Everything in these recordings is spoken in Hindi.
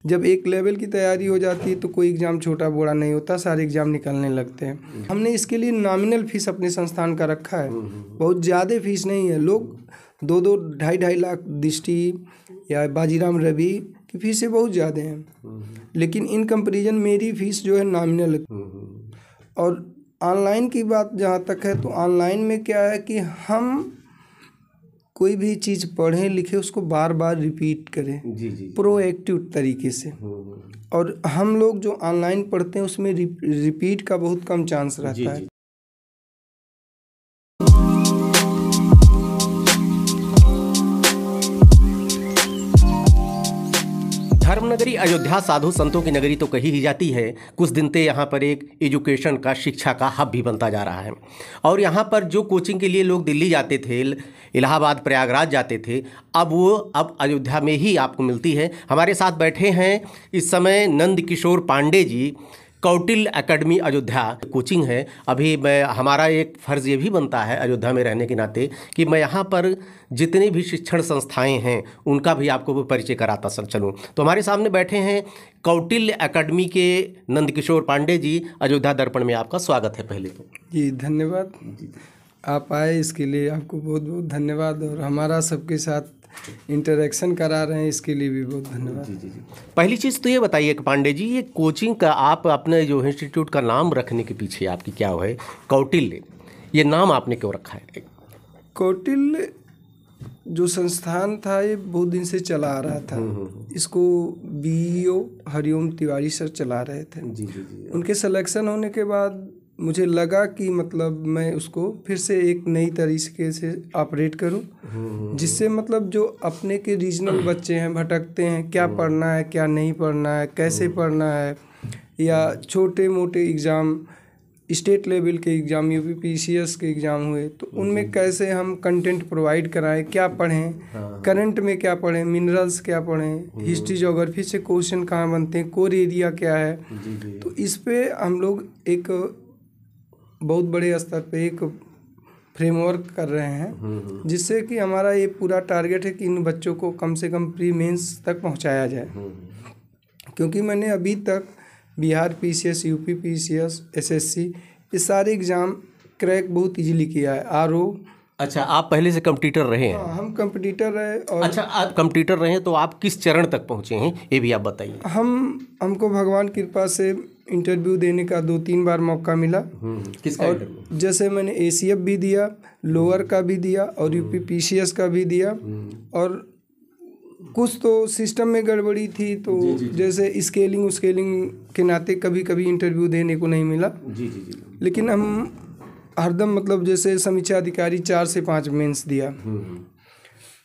जब एक लेवल की तैयारी हो जाती है तो कोई एग्ज़ाम छोटा बड़ा नहीं होता, सारे एग्ज़ाम निकलने लगते हैं। हमने इसके लिए नॉमिनल फीस अपने संस्थान का रखा है, बहुत ज़्यादा फीस नहीं है। लोग 2-2 ढाई लाख दृष्टि या बाजीराम रवि की फीसें बहुत ज़्यादा हैं, लेकिन इन कंपेरिजन मेरी फ़ीस जो है नॉमिनल है। और ऑनलाइन की बात जहाँ तक है तो ऑनलाइन में क्या है कि हम कोई भी चीज़ पढ़ें लिखें उसको बार बार रिपीट करें प्रोएक्टिव तरीके से। और हम लोग जो ऑनलाइन पढ़ते हैं उसमें रिपीट का बहुत कम चांस रहता है। धर्मनगरी अयोध्या साधु संतों की नगरी तो कही ही जाती है। कुछ दिन से यहाँ पर एक एजुकेशन का, शिक्षा का हब भी बनता जा रहा है। और यहाँ पर जो कोचिंग के लिए लोग दिल्ली जाते थे, इलाहाबाद, प्रयागराज जाते थे, अब अयोध्या में ही आपको मिलती है। हमारे साथ बैठे हैं इस समय नंद किशोर पांडे जी, कौटिल्य एकेडमी अयोध्या कोचिंग है। अभी हमारा एक फ़र्ज़ ये भी बनता है अयोध्या में रहने के नाते कि मैं यहाँ पर जितनी भी शिक्षण संस्थाएं हैं उनका भी आपको परिचय कराता चलूँ। तो हमारे सामने बैठे हैं कौटिल्य एकेडमी के नंद किशोर पांडे जी। अयोध्या दर्पण में आपका स्वागत है। पहले तो जी धन्यवाद, आप आए इसके लिए आपको बहुत बहुत धन्यवाद, और हमारा सबके साथ इंटरेक्शन करा रहे हैं इसके लिए भी बहुत धन्यवाद। जी। पहली चीज़ तो ये बताइए कि पांडे जी, ये कोचिंग का आप अपने जो इंस्टीट्यूट का नाम रखने के पीछे आपकी क्या है? कौटिल्य, ये नाम आपने क्यों रखा है? कौटिल्य जो संस्थान था ये बहुत दिन से चला आ रहा था। इसको बीईओ हरिओम तिवारी सर चला रहे थे। जी। उनके सिलेक्शन होने के बाद मुझे लगा कि मतलब मैं उसको फिर से एक नई तरीके से ऑपरेट करूं, जिससे मतलब जो अपने के रीजनल बच्चे हैं, भटकते हैं, क्या पढ़ना है क्या नहीं पढ़ना है, कैसे पढ़ना है, या छोटे मोटे एग्ज़ाम, स्टेट लेवल के एग्ज़ाम, यूपीपीसीएस के एग्ज़ाम हुए तो उनमें कैसे हम कंटेंट प्रोवाइड कराएं, क्या पढ़ें, करंट में क्या पढ़ें, मिनरल्स क्या पढ़ें, हिस्ट्री ज्योग्राफी से क्वेश्चन कहाँ बनते हैं, कोर एरिया क्या है। तो इस पे हम लोग एक बहुत बड़े स्तर पे एक फ्रेमवर्क कर रहे हैं, जिससे कि हमारा ये पूरा टारगेट है कि इन बच्चों को कम से कम प्री मेंस तक पहुंचाया जाए। क्योंकि मैंने अभी तक Bihar PCS, UP PCS, SSC, ये सारे एग्ज़ाम क्रैक बहुत इजीली किया है। आरओ। अच्छा, आप पहले से कंपटीटर रहे हैं? हाँ, हम कंपटीटर रहे। और अच्छा, आप कंपटीटर रहे हैं तो आप किस चरण तक पहुँचे हैं ये भी आप बताइए। हमको भगवान कृपा से इंटरव्यू देने का 2-3 बार मौका मिला। किसका? और जैसे मैंने एसीएफ भी दिया, लोअर का भी दिया और यूपी पीसीएस का भी दिया। और कुछ तो सिस्टम में गड़बड़ी थी, तो जैसे स्केलिंग के नाते कभी कभी इंटरव्यू देने को नहीं मिला। लेकिन हम हरदम मतलब जैसे समीक्षा अधिकारी 4 से 5 मेंस दिया।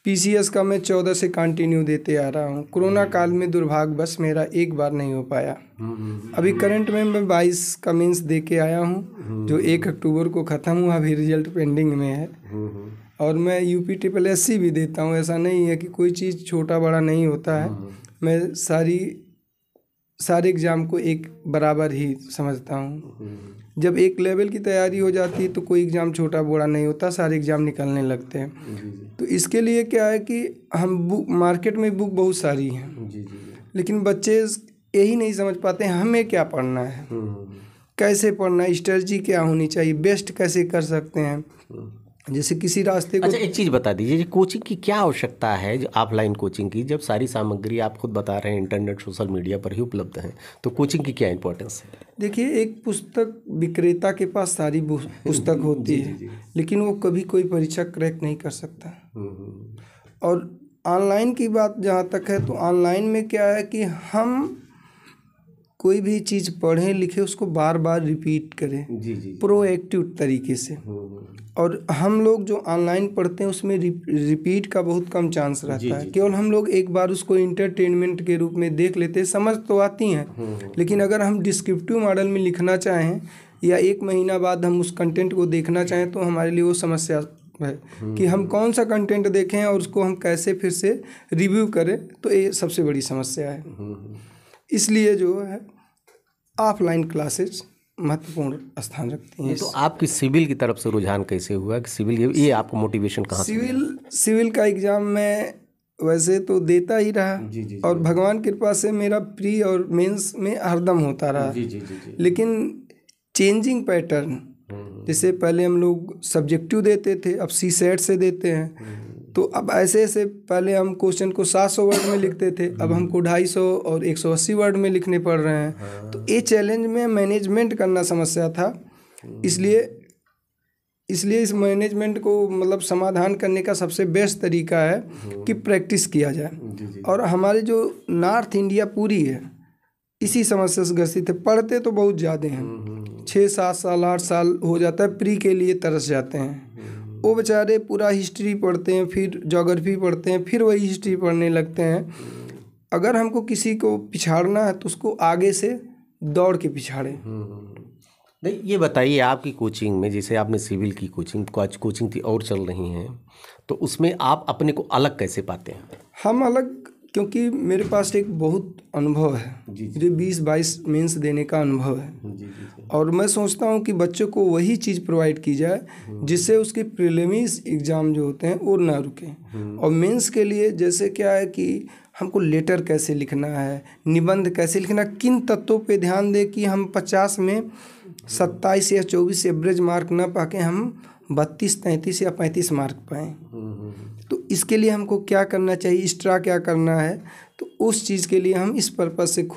पीसीएस का मैं 14 से कंटिन्यू देते आ रहा हूँ। कोरोना काल में दुर्भाग्यवश मेरा एक बार नहीं हो पाया। अभी करंट में मैं 22 का मेंस दे के आया हूँ, जो 1 अक्टूबर को ख़त्म हुआ, अभी रिजल्ट पेंडिंग में है। और मैं यूपी SSSC भी देता हूँ। ऐसा नहीं है कि कोई चीज़ छोटा बड़ा नहीं होता है। मैं सारे एग्ज़ाम को एक बराबर ही समझता हूँ। जब एक लेवल की तैयारी हो जाती है तो कोई एग्ज़ाम छोटा बड़ा नहीं होता, सारे एग्ज़ाम निकलने लगते हैं। तो इसके लिए क्या है कि हम मार्केट में बुक बहुत सारी हैं, लेकिन बच्चे यही नहीं समझ पाते हैं हमें क्या पढ़ना है, कैसे पढ़ना है, स्ट्रेटजी क्या होनी चाहिए, बेस्ट कैसे कर सकते हैं, जैसे किसी रास्ते को। अच्छा, एक चीज़ बता दीजिए, कोचिंग की क्या आवश्यकता है, जो ऑफलाइन कोचिंग की, जब सारी सामग्री आप खुद बता रहे हैं इंटरनेट, सोशल मीडिया पर ही उपलब्ध है, तो कोचिंग की क्या इंपॉर्टेंस है? देखिए, एक पुस्तक विक्रेता के पास सारी पुस्तक होती है, लेकिन वो कभी कोई परीक्षा क्रैक नहीं कर सकता। और ऑनलाइन की बात जहाँ तक है तो ऑनलाइन में क्या है कि हम कोई भी चीज़ पढ़ें लिखें उसको बार बार रिपीट करें प्रोएक्टिव तरीके से। और हम लोग जो ऑनलाइन पढ़ते हैं उसमें रिपीट का बहुत कम चांस रहता है। केवल हम लोग एक बार उसको इंटरटेनमेंट के रूप में देख लेते हैं, समझ तो आती हैं, लेकिन अगर हम डिस्क्रिप्टिव मॉडल में लिखना चाहें या 1 महीना बाद हम उस कंटेंट को देखना चाहें तो हमारे लिए वो समस्या है कि हम कौन सा कंटेंट देखें और उसको हम कैसे फिर से रिव्यू करें, तो ये सबसे बड़ी समस्या है। इसलिए जो है ऑफलाइन क्लासेस महत्वपूर्ण स्थान रखती हैं। तो आपकी सिविल की तरफ से रुझान कैसे हुआ कि सिविल, ये आपको मोटिवेशन कहाँ से? सिविल का एग्ज़ाम मैं वैसे तो देता ही रहा। जी, जी, और भगवान की कृपा से मेरा प्री और मेंस में हरदम होता रहा। जी, जी, जी, जी। लेकिन चेंजिंग पैटर्न, जैसे पहले हम लोग सब्जेक्टिव देते थे, अब सी सेट से देते हैं। तो अब ऐसे ऐसे पहले हम क्वेश्चन को 700 वर्ड में लिखते थे, अब हमको 250 और 180 वर्ड में लिखने पड़ रहे हैं। तो ये चैलेंज में मैनेजमेंट करना समस्या था। इसलिए इस मैनेजमेंट को मतलब समाधान करने का सबसे बेस्ट तरीका है कि प्रैक्टिस किया जाए। और हमारे जो नॉर्थ इंडिया पूरी है इसी समस्या से ग्रसित है। पढ़ते तो बहुत ज़्यादा हैं, 6-7 साल 8 साल हो जाता है, प्री के लिए तरस जाते हैं। वो बेचारे पूरा हिस्ट्री पढ़ते हैं, फिर ज्योग्राफी पढ़ते हैं, फिर वही हिस्ट्री पढ़ने लगते हैं। अगर हमको किसी को पिछाड़ना है तो उसको आगे से दौड़ के पिछाड़े। नहीं, ये बताइए आपकी कोचिंग में, जैसे आपने सिविल की कोचिंग थी और चल रही हैं, तो उसमें आप अपने को अलग कैसे पाते हैं? हम अलग, क्योंकि मेरे पास एक बहुत अनुभव है। मुझे 20-22 मेंस देने का अनुभव है। और मैं सोचता हूँ कि बच्चों को वही चीज़ प्रोवाइड की जाए जिससे उसके प्रीलिम्स एग्ज़ाम जो होते हैं वो ना रुकें। और मेंस के लिए जैसे क्या है कि हमको लेटर कैसे लिखना है, निबंध कैसे लिखना, किन तत्वों पे ध्यान दें कि हम 50 में 27 या 24 एवरेज मार्क ना पाके हम 32, 33 या 35 मार्क पाएँ। तो इसके लिए हमको क्या करना चाहिए, एक्स्ट्रा क्या करना है, तो उस चीज़ के लिए हम इस पर्पज़ से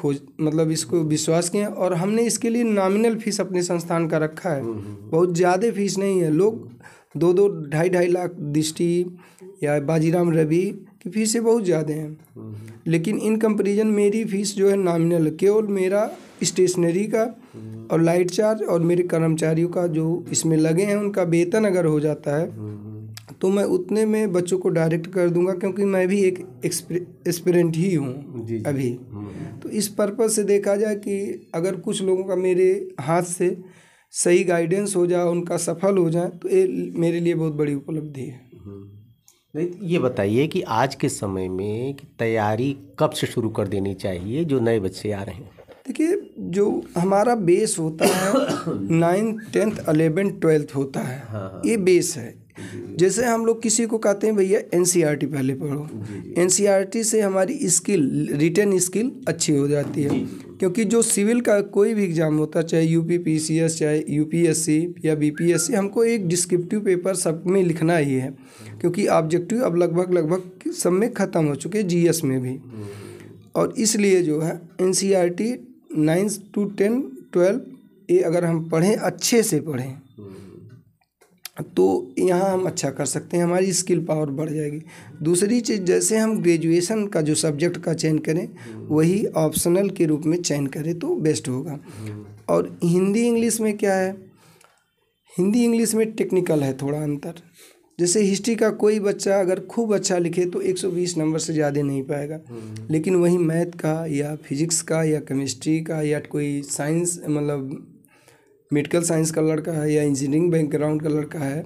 मतलब इसको विश्वास किए। और हमने इसके लिए नॉमिनल फीस अपने संस्थान का रखा है। बहुत ज़्यादा फीस नहीं है। लोग 2-2, 2.5 लाख दृष्टि या बाजीराम रवि की फीसें बहुत ज़्यादा हैं। लेकिन इन कंपेरिजन मेरी फ़ीस जो है नॉमिनल, केवल मेरा स्टेशनरी का और लाइट चार्ज और मेरे कर्मचारियों का जो इसमें लगे हैं उनका वेतन अगर हो जाता है तो मैं उतने में बच्चों को डायरेक्ट कर दूंगा, क्योंकि मैं भी एक एस्पिरेंट ही हूँ अभी। तो इस पर्पज़ से देखा जाए कि अगर कुछ लोगों का मेरे हाथ से सही गाइडेंस हो जाए, उनका सफल हो जाए, तो ये मेरे लिए बहुत बड़ी उपलब्धि है। नहीं, ये बताइए कि आज के समय में कि तैयारी कब से शुरू कर देनी चाहिए जो नए बच्चे आ रहे हैं? देखिए, जो हमारा बेस होता है 9th 10th 11th 12th होता है। ये बेस है। जैसे हम लोग किसी को कहते हैं भैया NCERT पहले पढ़ो, NCERT से हमारी स्किल, रिटन स्किल अच्छी हो जाती है। क्योंकि जो सिविल का कोई भी एग्ज़ाम होता है, चाहे UP PCS, चाहे UPSC या BPSC, हमको एक डिस्क्रिप्टिव पेपर सब में लिखना ही है। क्योंकि ऑब्जेक्टिव अब लगभग सब में ख़त्म हो चुके हैं, GS में भी। और इसलिए जो है NCERT 9 to 10 12 ये अगर हम पढ़ें, अच्छे से पढ़ें, तो यहाँ हम अच्छा कर सकते हैं, हमारी स्किल पावर बढ़ जाएगी। दूसरी चीज़, जैसे हम ग्रेजुएशन का जो सब्जेक्ट का चयन करें वही ऑप्शनल के रूप में चयन करें तो बेस्ट होगा। और हिंदी इंग्लिश में क्या है, हिंदी इंग्लिश में टेक्निकल है थोड़ा अंतर। जैसे हिस्ट्री का कोई बच्चा अगर खूब अच्छा लिखे तो 120 नंबर से ज़्यादा नहीं पाएगा। लेकिन वही मैथ का या फिजिक्स का या केमिस्ट्री का या कोई साइंस, मतलब मेडिकल साइंस का लड़का है या इंजीनियरिंग बैकग्राउंड का लड़का है,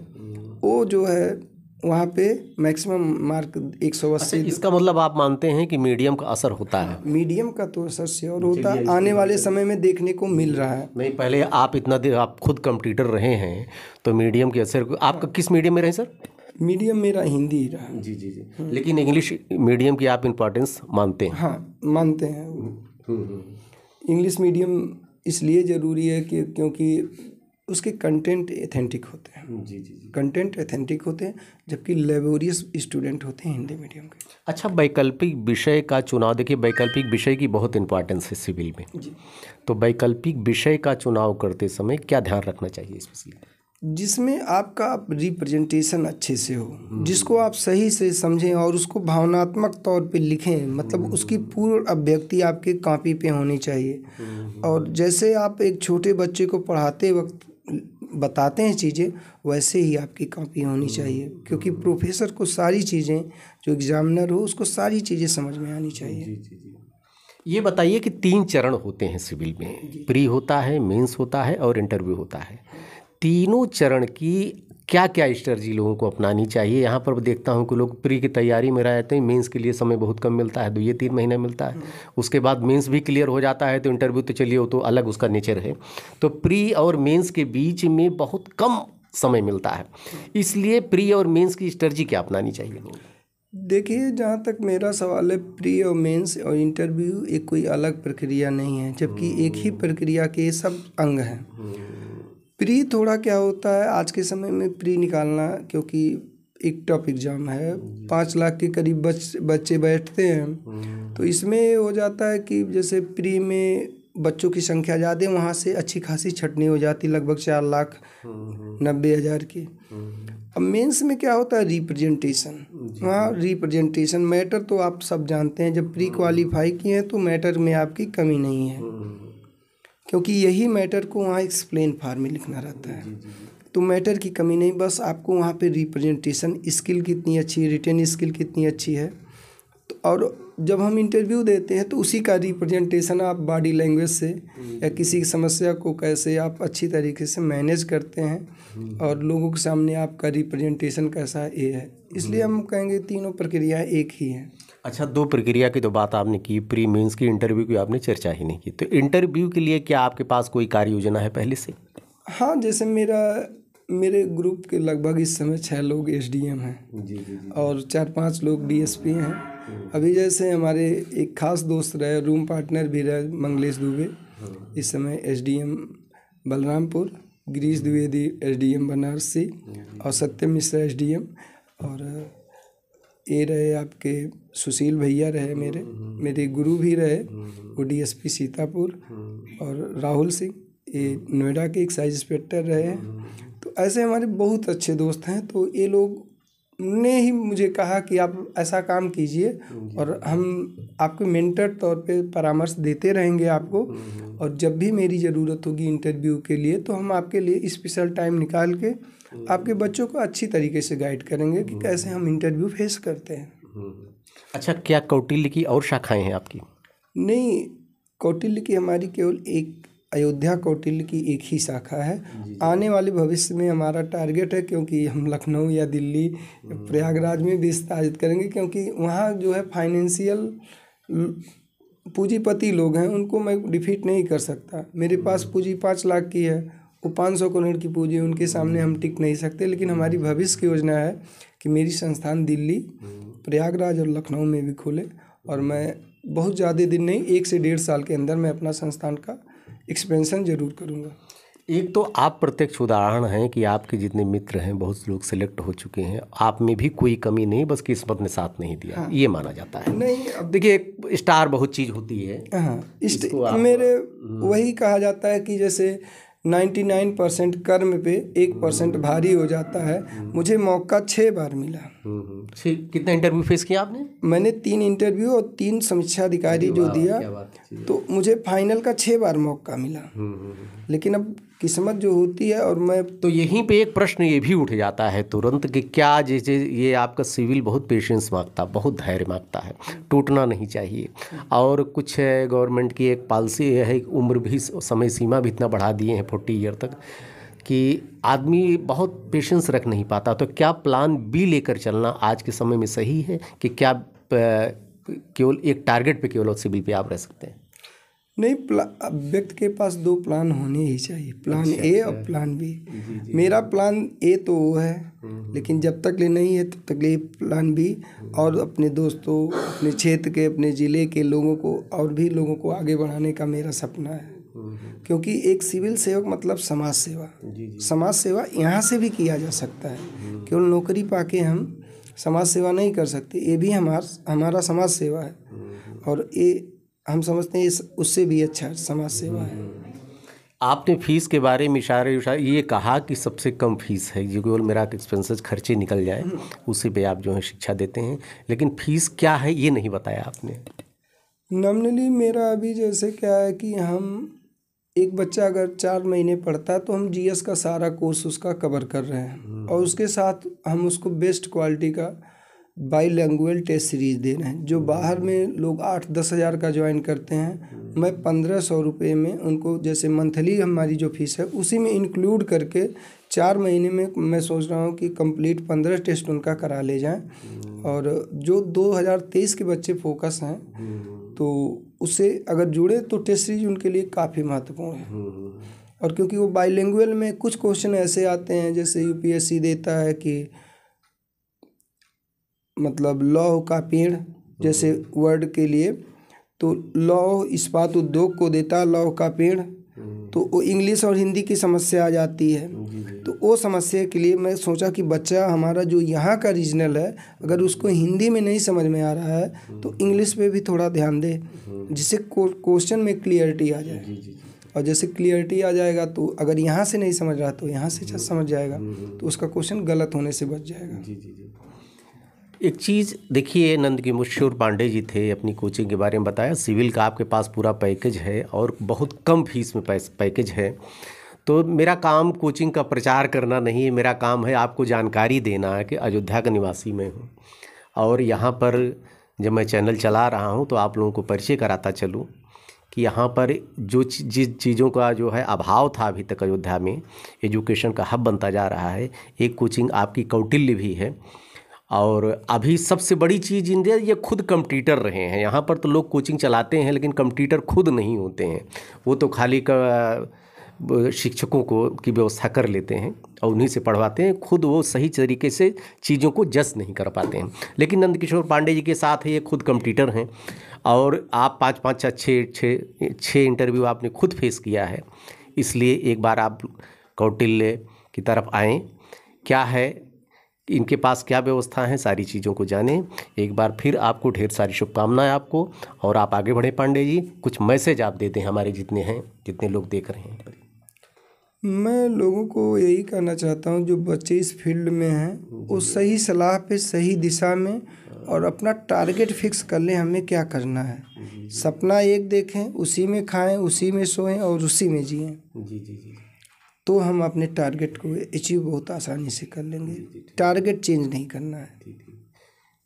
वो जो है वहाँ पे मैक्सिमम मार्क 180। इसका मतलब आप मानते हैं कि मीडियम का असर होता है? मीडियम का तो असर श्योर होता है, आने वाले समय में देखने को मिल रहा है। नहीं, पहले आप इतना देर आप खुद कंप्यूटर रहे हैं तो मीडियम के असर, आपका किस मीडियम में रहे सर? मीडियम मेरा हिंदी ही रहा। जी। लेकिन इंग्लिश मीडियम की आप इम्पोर्टेंस मानते हैं? हाँ, मानते हैं। इंग्लिश मीडियम इसलिए ज़रूरी है कि क्योंकि उसके कंटेंट एथेंटिक होते हैं। जी। कंटेंट एथेंटिक होते हैं, जबकि लेबोरियस स्टूडेंट होते हैं हिंदी मीडियम के। अच्छा, वैकल्पिक विषय का चुनाव, देखिए वैकल्पिक विषय की बहुत इंपॉर्टेंस है सिविल में जी। तो वैकल्पिक विषय का चुनाव करते समय क्या ध्यान रखना चाहिए स्पेशली? जिसमें आपका रिप्रेजेंटेशन अच्छे से हो, जिसको आप सही से समझें और उसको भावनात्मक तौर पे लिखें, मतलब उसकी पूर्ण अभिव्यक्ति आपके कॉपी पे होनी चाहिए। और जैसे आप एक छोटे बच्चे को पढ़ाते वक्त बताते हैं चीज़ें, वैसे ही आपकी कॉपी होनी चाहिए। क्योंकि प्रोफेसर को सारी चीज़ें, जो एग्जामिनर हो उसको सारी चीज़ें समझ में आनी चाहिए। ये बताइए कि 3 चरण होते हैं सिविल में, प्री होता है, मेंस होता है और इंटरव्यू होता है। तीनों चरण की क्या क्या स्ट्रेटजी लोगों को अपनानी चाहिए? यहाँ पर देखता हूँ कि लोग प्री की तैयारी में रहते हैं, मेंस के लिए समय बहुत कम मिलता है, 2-3 महीने मिलता है, उसके बाद मेंस भी क्लियर हो जाता है तो इंटरव्यू तो चलिए वो तो अलग उसका नेचर है। तो प्री और मेंस के बीच में बहुत कम समय मिलता है, इसलिए प्री और मेंस की स्ट्रेटजी क्या अपनानी चाहिए? देखिए, जहाँ तक मेरा सवाल है, प्री और मेंस और इंटरव्यू एक कोई अलग प्रक्रिया नहीं है, जबकि एक ही प्रक्रिया के सब अंग हैं। प्री थोड़ा क्या होता है आज के समय में प्री निकालना, क्योंकि एक टॉप एग्ज़ाम है, 5 लाख के करीब बच्चे बैठते हैं, तो इसमें ये हो जाता है कि जैसे प्री में बच्चों की संख्या ज़्यादा है, वहाँ से अच्छी खासी छटनी हो जाती, लगभग 4,90,000 की। अब मेंस में क्या होता है, रिप्रेजेंटेशन। वहाँ रिप्रेजेंटेशन मैटर तो आप सब जानते हैं, जब प्री क्वालिफाई किए हैं तो मैटर में आपकी कमी नहीं है, क्योंकि यही मैटर को वहाँ एक्सप्लेन फॉर्म में लिखना रहता है, तो मैटर की कमी नहीं, बस आपको वहाँ पे रिप्रेजेंटेशन स्किल कितनी अच्छी है, रिटेन स्किल कितनी अच्छी है। तो और जब हम इंटरव्यू देते हैं तो उसी का रिप्रेजेंटेशन आप बॉडी लैंग्वेज से या किसी समस्या को कैसे आप अच्छी तरीके से मैनेज करते हैं और लोगों के सामने आपका रिप्रेजेंटेशन कैसा है, ये है। इसलिए हम कहेंगे तीनों प्रक्रिया एक ही हैं। अच्छा, 2 प्रक्रिया की तो बात आपने की, प्री मेंस की, इंटरव्यू की आपने चर्चा ही नहीं की। तो इंटरव्यू के लिए क्या आपके पास कोई कार्य योजना है पहले से? हाँ, जैसे मेरे ग्रुप के लगभग इस समय 6 लोग एसडीएम हैं और 4-5 लोग डीएसपी हैं। अभी जैसे हमारे एक खास दोस्त रहे, रूम पार्टनर भी रहे, मंगलेश दुबे, इस समय एसडीएम बलरामपुर, गिरीश द्विवेदी एसडीएम बनारसी और सत्यम मिश्रा एसडीएम, और ये रहे आपके सुशील भैया रहे, मेरे गुरु भी रहे, वो डीएसपी सीतापुर, और राहुल सिंह ये नोएडा के एक्साइज इंस्पेक्टर रहे। तो ऐसे हमारे बहुत अच्छे दोस्त हैं। तो ये लोग ने ही मुझे कहा कि आप ऐसा काम कीजिए और हम आपको मेंटर तौर पे परामर्श देते रहेंगे आपको, और जब भी मेरी ज़रूरत होगी इंटरव्यू के लिए तो हम आपके लिए स्पेशल टाइम निकाल के आपके बच्चों को अच्छी तरीके से गाइड करेंगे कि कैसे हम इंटरव्यू फेस करते हैं। अच्छा, क्या कौटिल्य की और शाखाएं हैं आपकी? नहीं, कौटिल्य की हमारी केवल एक, अयोध्या कौटिल्य की एक ही शाखा है। आने वाले भविष्य में हमारा टारगेट है, क्योंकि हम लखनऊ या दिल्ली प्रयागराज में भी विस्तारित करेंगे, क्योंकि वहाँ जो है फाइनेंशियल पूंजीपति लोग हैं, उनको मैं डिफीट नहीं कर सकता। मेरे पास पूंजी 5 लाख की है, वो 500 करोड़ की पूंजी, उनके सामने हम टिक नहीं सकते। लेकिन हमारी भविष्य की योजना है कि मेरी संस्थान दिल्ली, प्रयागराज और लखनऊ में भी खुले, और मैं बहुत ज़्यादा दिन नहीं, 1 से 1.5 साल के अंदर मैं अपना संस्थान का एक्सपेंशन जरूर करूँगा। एक तो आप प्रत्यक्ष उदाहरण हैं कि आपके जितने मित्र हैं बहुत लोग सिलेक्ट हो चुके हैं, आप में भी कोई कमी नहीं, बस किस्मत ने साथ नहीं दिया। हाँ। ये माना जाता है। नहीं, अब देखिए, स्टार बहुत चीज़ होती है। हाँ, मेरे वही कहा जाता है कि जैसे 99% कर्म पे 1% भारी हो जाता है। मुझे मौका 6 बार मिला। कितना इंटरव्यू फेस किया आपने? मैंने 3 इंटरव्यू और 3 समीक्षा अधिकारी जो दिया, तो मुझे फाइनल का 6 बार मौका मिला। लेकिन अब किस्मत जो होती है, और मैं तो यहीं पे एक प्रश्न ये भी उठ जाता है तुरंत कि क्या, जैसे ये आपका सिविल बहुत पेशेंस मांगता, बहुत धैर्य मांगता है, टूटना नहीं चाहिए, और कुछ गवर्नमेंट की एक पॉलिसी है, उम्र भी, समय सीमा भी इतना बढ़ा दिए हैं 40 ईयर तक, कि आदमी बहुत पेशेंस रख नहीं पाता। तो क्या प्लान बी लेकर चलना आज के समय में सही है कि क्या केवल एक टारगेट पे, केवल सिविल पे आप रह सकते हैं? नहीं, व्यक्ति के पास 2 प्लान होने ही चाहिए, प्लान ए और प्लान बी। मेरा प्लान ए तो वो है, लेकिन जब तक ले नहीं है तब तक ले प्लान बी, और अपने दोस्तों, अपने क्षेत्र के, अपने ज़िले के लोगों को और भी लोगों को आगे बढ़ाने का मेरा सपना है। क्योंकि एक सिविल सेवक मतलब समाज सेवा। समाज सेवा यहाँ से भी किया जा सकता है, केवल नौकरी पाके हम समाज सेवा नहीं कर सकते। ये भी हमारा समाज सेवा है, और ये हम समझते हैं उससे भी अच्छा समाज सेवा है। आपने फीस के बारे में इशारे ये कहा कि सबसे कम फीस है, जो केवल मेरा एक्सपेंसेस खर्चे निकल जाए उसी पे आप जो है शिक्षा देते हैं, लेकिन फीस क्या है ये नहीं बताया आपने। नॉमिनली मेरा अभी जैसे क्या है कि हम, एक बच्चा अगर 4 महीने पढ़ता है तो हम जीएस का सारा कोर्स उसका कवर कर रहे हैं, और उसके साथ हम उसको बेस्ट क्वालिटी का बाईलैंग्वेज टेस्ट सीरीज़ दे रहे हैं। जो बाहर में लोग 8-10 हज़ार का ज्वाइन करते हैं, मैं 1500 रुपये में उनको, जैसे मंथली हमारी जो फीस है उसी में इंक्लूड करके 4 महीने में मैं सोच रहा हूँ कि कंप्लीट 15 टेस्ट उनका करा ले जाएं। और जो 2023 के बच्चे फोकस हैं, तो उससे अगर जुड़े तो टेस्ट सीरीज उनके लिए काफ़ी महत्वपूर्ण है। और क्योंकि वो बाईलैंग्वेज में कुछ क्वेश्चन ऐसे आते हैं, जैसे यूपीएससी देता है कि मतलब लौह का पेड़ जैसे वर्ड के लिए, तो लौह इस्पात उद्योग को देता लौह का पेड़, तो वो इंग्लिश और हिंदी की समस्या आ जाती है। तो वो समस्या के लिए मैं सोचा कि बच्चा हमारा जो यहाँ का रीजनल है, अगर उसको हिंदी में नहीं समझ में आ रहा है तो इंग्लिश पे भी थोड़ा ध्यान दे, जिससे क्वेश्चन में क्लियरिटी आ जाए। और जैसे क्लियरिटी आ जाएगा तो अगर यहाँ से नहीं समझ रहा तो यहाँ से समझ जाएगा, तो उसका क्वेश्चन गलत होने से बच जाएगा। एक चीज़ देखिए, नंद किशोर पांडे जी थे, अपनी कोचिंग के बारे में बताया, सिविल का आपके पास पूरा पैकेज है और बहुत कम फीस में पैकेज है। तो मेरा काम कोचिंग का प्रचार करना नहीं है, मेरा काम है आपको जानकारी देना है कि अयोध्या का निवासी मैं हूँ, और यहाँ पर जब मैं चैनल चला रहा हूँ तो आप लोगों को परिचय कराता चलूँ कि यहाँ पर जो जिस चीज़ों का जो है अभाव था अभी तक अयोध्या में, एजुकेशन का हब बनता जा रहा है। एक कोचिंग आपकी कौटिल्य भी है, और अभी सबसे बड़ी चीज़ इंडिया, ये खुद कंप्यूटर रहे हैं। यहाँ पर तो लोग कोचिंग चलाते हैं लेकिन कंप्यूटर खुद नहीं होते हैं, वो तो खाली शिक्षकों को की व्यवस्था कर लेते हैं और उन्हीं से पढ़वाते हैं, खुद वो सही तरीके से चीज़ों को जज नहीं कर पाते हैं। लेकिन नंद किशोर पांडे जी के साथ है, ये खुद कंप्यूटर हैं, और आप 5 6 इंटरव्यू आपने खुद फेस किया है। इसलिए एक बार आप कौटिल्य की तरफ आएँ, क्या है इनके पास, क्या व्यवस्था है, सारी चीज़ों को जानें। एक बार फिर आपको ढेर सारी शुभकामनाएं आपको, और आप आगे बढ़े पांडे जी। कुछ मैसेज आप देते हैं हमारे जितने लोग देख रहे हैं। मैं लोगों को यही कहना चाहता हूँ, जो बच्चे इस फील्ड में हैं वो सही सलाह पे सही दिशा में और अपना टारगेट फिक्स कर लें, हमें क्या करना है। सपना एक देखें, उसी में खाएं, उसी में सोएं और उसी में जिएं। तो हम अपने टारगेट को अचीव बहुत आसानी से कर लेंगे। टारगेट चेंज नहीं करना है।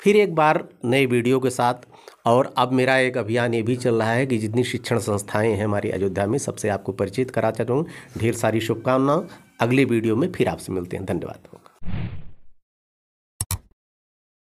फिर एक बार नए वीडियो के साथ, और अब मेरा एक अभियान ये भी चल रहा है कि जितनी शिक्षण संस्थाएं हैं हमारी अयोध्या में, सबसे आपको परिचित कराता रहूँ। ढेर सारी शुभकामनाएं। अगले वीडियो में फिर आपसे मिलते हैं। धन्यवाद।